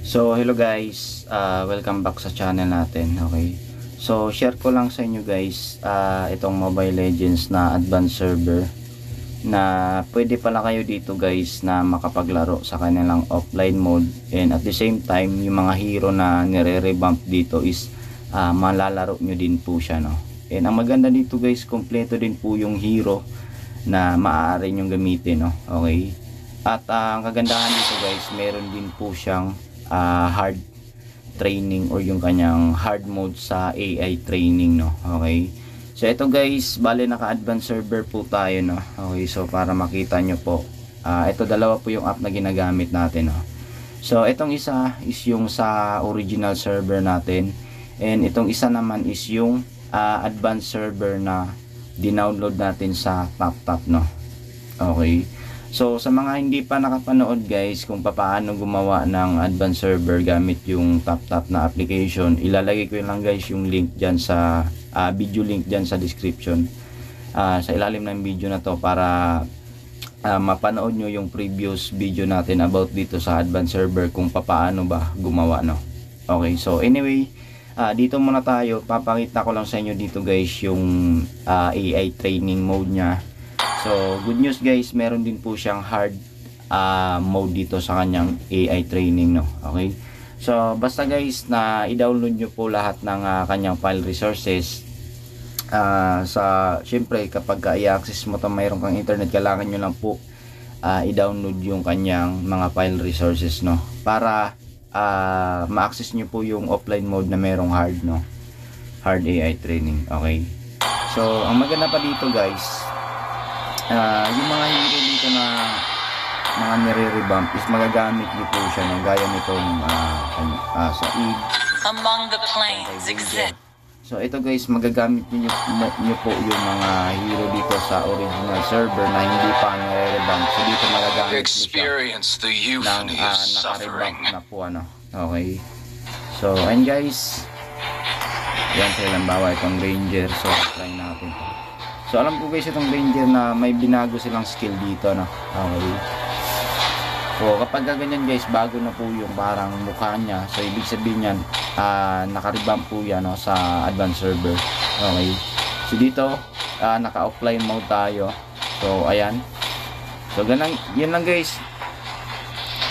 So hello guys, welcome back sa channel natin. Okay, so share ko lang sa inyo guys itong Mobile Legends na advanced server na pwede pala kayo dito guys na makapaglaro sa kanilang offline mode, and at the same time yung mga hero na nire-revamp dito is malalaro nyo din po siya, no? And ang maganda dito guys, kompleto din po yung hero na maaari nyong gamitin, no? Okay, at ang kagandahan dito guys, meron din po siyang hard training or yung kanyang hard mode sa AI training, no? Okay, so ito guys, bale naka-advanced server po tayo, no? Okay, so para makita nyo po, ito dalawa po yung app na ginagamit natin, no? So itong isa is yung sa original server natin, and itong isa naman is yung advanced server na dinownload natin sa TapTap, no? Okay, so sa mga hindi pa nakapanood guys kung paano gumawa ng advanced server gamit yung TapTap na application, ilalagay ko lang guys yung link dyan sa video link dyan sa description, sa ilalim ng video na to, para mapanood nyo yung previous video natin about dito sa advanced server kung paano ba gumawa, no? Okay, so anyway, dito muna tayo. Papakita ko lang sa inyo dito guys yung AI training mode nya. So good news guys, meron din po siyang hard mode dito sa kanyang AI training, no? Okay, so basta guys na i-download nyo po lahat ng kanyang file resources. Syempre kapag i-access mo to, mayroon kang internet, kailangan nyo lang po i-download yung kanyang mga file resources, no? Para ma-access nyo po yung offline mode na merong hard, no? Hard AI training. Okay, so ang maganda pa dito guys, yung mga hero dito na mga nire-revamp is magagamit nyo po siya, no? Gaya nitong sa Eve, Among the planes exist. so ito guys, magagamit nyo po yung mga hero dito sa original server na hindi pa nire-revamp. So dito magagamit nyo siya ng naka-revamp na po, ano? Okay, so and guys, yan sa ilang bawa itong Ranger. So try natin. So alam ko guys, itong Ranger na may binago silang skill dito, no? Okay, so kapag ganyan guys, bago na po yung parang mukha niya, so ibig sabihin yan naka-revamp po yan, no, sa advanced server. Okay, so dito naka-offline mode tayo. So ayan, so ganang, yun lang guys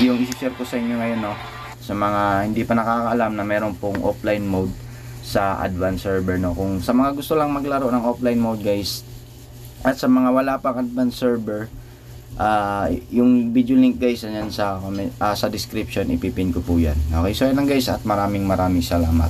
yung isi-share ko sa inyo ngayon, no, sa mga hindi pa nakakaalam na meron pong offline mode sa advanced server, no. Kung sa mga gusto lang maglaro ng offline mode guys, at sa mga wala pang advanced server, yung video link guys ayan sa description, ipipin ko po yan. Okay, so yan lang guys, at maraming salamat.